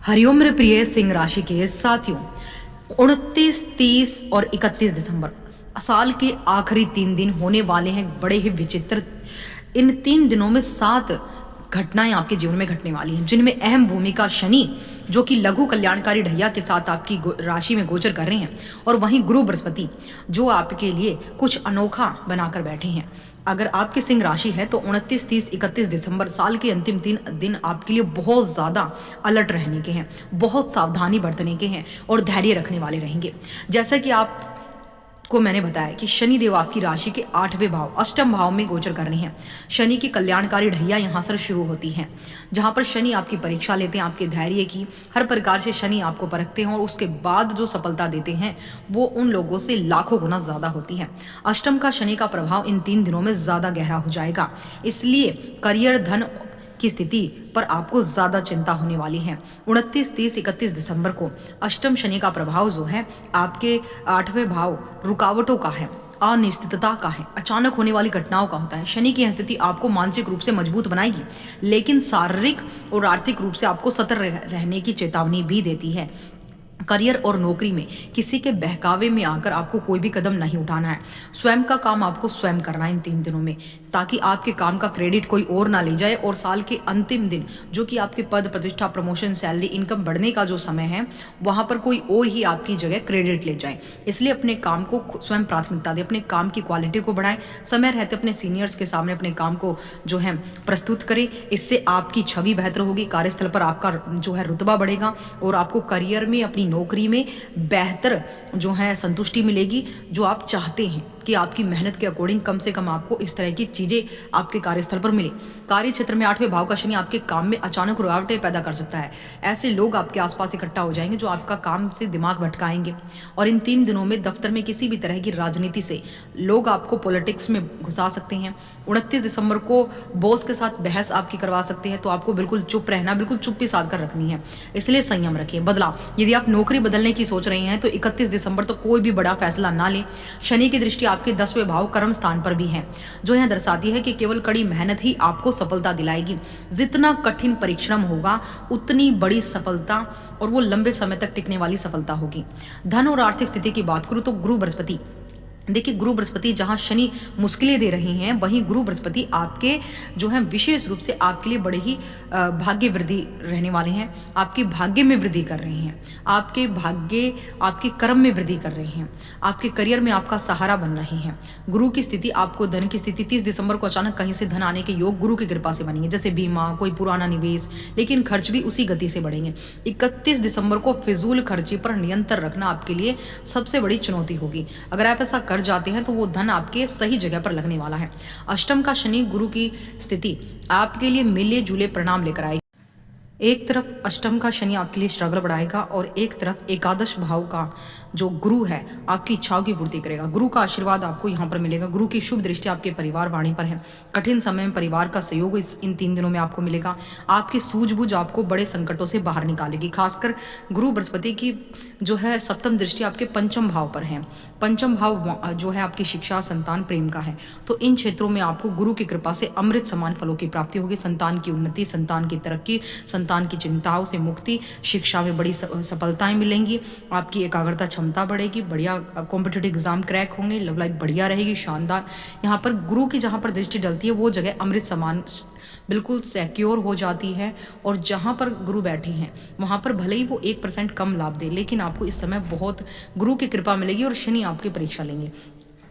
हरिओम मेरे प्रिय सिंह राशि के साथियों, 29, 30 और 31 दिसंबर साल के आखिरी 3 दिन होने वाले हैं बड़े ही विचित्र। इन 3 दिनों में 7 घटनाएं आपके जीवन में घटने वाली हैं, जिनमें अहम भूमिका शनि जो कि लघु कल्याणकारी ढैया के साथ आपकी राशि में गोचर कर रहे हैं, और वहीं गुरु बृहस्पति जो आपके लिए कुछ अनोखा बनाकर बैठे हैं। अगर आपकी सिंह राशि है तो 29, 30, 31 दिसंबर साल के अंतिम 3 दिन आपके लिए बहुत ज़्यादा अलर्ट रहने के हैं, बहुत सावधानी बरतने के हैं और धैर्य रखने वाले रहेंगे। जैसा कि आप को मैंने बताया कि शनि देव आपकी राशि के 8वें भाव अष्टम भाव में गोचर कर रहे हैं। शनि की कल्याणकारी ढैया यहाँ से शुरू होती है, जहाँ पर शनि आपकी परीक्षा लेते हैं, आपके धैर्य की हर प्रकार से शनि आपको परखते हैं, और उसके बाद जो सफलता देते हैं वो उन लोगों से लाखों गुना ज़्यादा होती है। अष्टम का शनि का प्रभाव इन 3 दिनों में ज़्यादा गहरा हो जाएगा, इसलिए करियर, धन की स्थिति पर आपको ज़्यादा चिंता होने वाली है। 29, 30, 31 दिसंबर को अष्टम शनि का प्रभाव जो है आपके 8वें भाव रुकावटों का है, अनिश्चितता का है, अचानक होने वाली घटनाओं का होता है। शनि की स्थिति आपको मानसिक रूप से मजबूत बनाएगी, लेकिन शारीरिक और आर्थिक रूप से आपको सतर्क रहने की चेतावनी भी देती है। करियर और नौकरी में किसी के बहकावे में आकर आपको कोई भी कदम नहीं उठाना है। स्वयं का काम आपको स्वयं करना है इन 3 दिनों में, ताकि आपके काम का क्रेडिट कोई और ना ले जाए, और साल के अंतिम दिन जो कि आपके पद प्रतिष्ठा, प्रमोशन, सैलरी, इनकम बढ़ने का जो समय है, वहां पर कोई और ही आपकी जगह क्रेडिट ले जाए। इसलिए अपने काम को स्वयं प्राथमिकता दें, अपने काम की क्वालिटी को बढ़ाएं, समय रहते अपने सीनियर्स के सामने अपने काम को जो है प्रस्तुत करें। इससे आपकी छवि बेहतर होगी, कार्यस्थल पर आपका जो है रुतबा बढ़ेगा, और आपको करियर में, अपनी नौकरी में बेहतर जो है संतुष्टि मिलेगी, जो आप चाहते हैं कि आपकी मेहनत के अकॉर्डिंग कम से कम आपको इस तरह की चीजें आपके कार्यस्थल पर मिले। कार्य क्षेत्र में 8वें भाव का शनि आपके काम में अचानक रुकावटें पैदा कर सकता है। ऐसे लोग आपके आसपास इकट्ठा हो जाएंगे जो आपका काम से दिमाग भटकाएंगे, और इन 3 दिनों में दफ्तर में किसी भी तरह की राजनीति से लोग आपको पॉलिटिक्स में घुसा सकते हैं। 29 दिसंबर को बॉस के साथ बहस आपकी करवा सकते हैं, तो आपको बिल्कुल चुप रहना, बिल्कुल चुप्पी साध कर रखनी है, इसलिए संयम रखिए। बदलाव, यदि आप नौकरी बदलने की सोच रहे हैं तो 31 दिसंबर तो कोई भी बड़ा फैसला ना लें। शनि की दृष्टि आपके 10वें भाव कर्म स्थान पर भी है, जो यह दर्शाती है कि केवल कड़ी मेहनत ही आपको सफलता दिलाएगी। जितना कठिन परिश्रम होगा उतनी बड़ी सफलता, और वो लंबे समय तक टिकने वाली सफलता होगी। धन और आर्थिक स्थिति की बात करूं तो गुरु बृहस्पति, देखिए गुरु बृहस्पति जहां शनि मुश्किलें दे रहे हैं, वहीं गुरु बृहस्पति आपके जो है विशेष रूप से आपके लिए बड़े ही भाग्य वृद्धि रहने वाले हैं। आपके भाग्य में वृद्धि कर रहे हैं, आपके भाग्य, आपके कर्म में वृद्धि कर रहे हैं, आपके करियर में आपका सहारा बन रहे हैं। गुरु की स्थिति आपको धन की स्थिति 30 दिसंबर को अचानक कहीं से धन आने के योग गुरु की कृपा से बनेंगे, जैसे बीमा, कोई पुराना निवेश, लेकिन खर्च भी उसी गति से बढ़ेंगे। 31 दिसंबर को फिजूल खर्ची पर नियंत्रण रखना आपके लिए सबसे बड़ी चुनौती होगी। अगर आप ऐसा कर जाते हैं तो वो धन आपके सही जगह पर लगने वाला है। अष्टम का शनि गुरु की स्थिति आपके लिए मिले जुले परिणाम लेकर आएगी। एक तरफ अष्टम का शनि आपके लिए स्ट्रगल बढ़ाएगा, और एक तरफ एकादश भाव का जो गुरु है आपकी इच्छाओं की पूर्ति करेगा। गुरु का आशीर्वाद आपको यहाँ पर मिलेगा। गुरु की शुभ दृष्टि आपके परिवार वाणी पर है। कठिन समय में परिवार का सहयोग इन 3 दिनों में आपको मिलेगा। आपकी सूझबूझ आपको बड़े संकटों से बाहर निकालेगी। खासकर गुरु बृहस्पति की जो है सप्तम दृष्टि आपके पंचम भाव पर है। पंचम भाव जो है आपकी शिक्षा, संतान, प्रेम का है। तो इन क्षेत्रों में आपको गुरु की कृपा से अमृत समान फलों की प्राप्ति होगी। संतान की उन्नति, संतान की तरक्की, संतान की चिंताओं से मुक्ति, शिक्षा में बड़ी सफलताएं मिलेंगी। आपकी एकाग्रता क्षमता बढ़ेगी, बढ़िया कॉम्पिटिटिव एग्जाम क्रैक होंगे, लव लाइफ बढ़िया रहेगी, शानदार। यहाँ पर गुरु की जहाँ पर दृष्टि डलती है वो जगह अमृत समान बिल्कुल सिक्योर हो जाती है, और जहाँ पर गुरु बैठे हैं वहाँ पर भले ही वो 1% कम लाभ दे, लेकिन आपको इस समय बहुत गुरु की कृपा मिलेगी, और शनि आपकी परीक्षा लेंगे।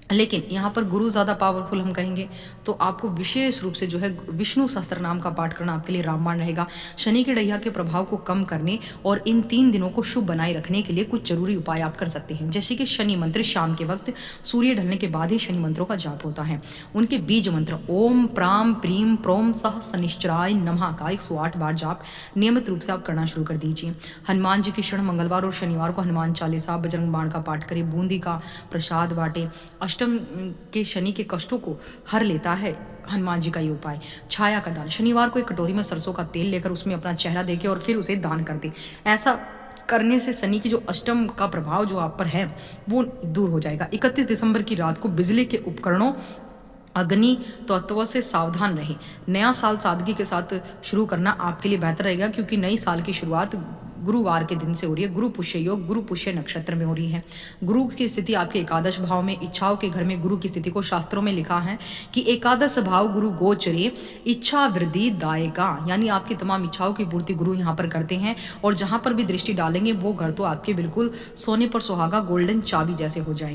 लेकिन यहाँ पर गुरु ज़्यादा पावरफुल हम कहेंगे तो आपको विशेष रूप से जो है विष्णु सहस्त्र नाम का पाठ करना आपके लिए रामबाण रहेगा। शनि के ढैया के प्रभाव को कम करने और इन 3 दिनों को शुभ बनाए रखने के लिए कुछ जरूरी उपाय आप कर सकते हैं, जैसे कि शनि मंत्र शाम के वक्त सूर्य ढलने के बाद ही शनि मंत्रों का जाप होता है। उनके बीज मंत्र ओम प्राम प्रीम प्रोम सह शनिश्चराय नमः का 108 बार जाप नियमित रूप से आप करना शुरू कर दीजिए। हनुमान जी की शरण मंगलवार और शनिवार को हनुमान चालीसा, बजरंग बाण का पाठ करें, बूंदी का प्रसाद बांटे। अष्टम के शनि के कष्टों को हर लेता है हनुमान जी का ये उपाय। छाया का दान, शनिवार को एक कटोरी में सरसों का तेल लेकर उसमें अपना चेहरा देके और फिर उसे दान कर दे। ऐसा करने से शनि की जो अष्टम का प्रभाव जो आप पर है वो दूर हो जाएगा। 31 दिसंबर की रात को बिजली के उपकरणों, अग्नि तत्वों से सावधान रहें। नया साल सादगी के साथ शुरू करना आपके लिए बेहतर रहेगा, क्योंकि नई साल की शुरुआत गुरुवार के दिन से हो रही है। गुरु पुष्य योग गुरु पुष्य नक्षत्र में हो रही है। गुरु की स्थिति आपके एकादश भाव में, इच्छाओं के घर में गुरु की स्थिति को शास्त्रों में लिखा है कि एकादश भाव गुरु गोचरे इच्छा वृद्धि दायका, यानी आपकी तमाम इच्छाओं की पूर्ति गुरु यहाँ पर करते हैं। और जहां पर भी दृष्टि डालेंगे वो घर तो आपके बिल्कुल सोने पर सुहागा, गोल्डन चाबी जैसे हो जाएंगे।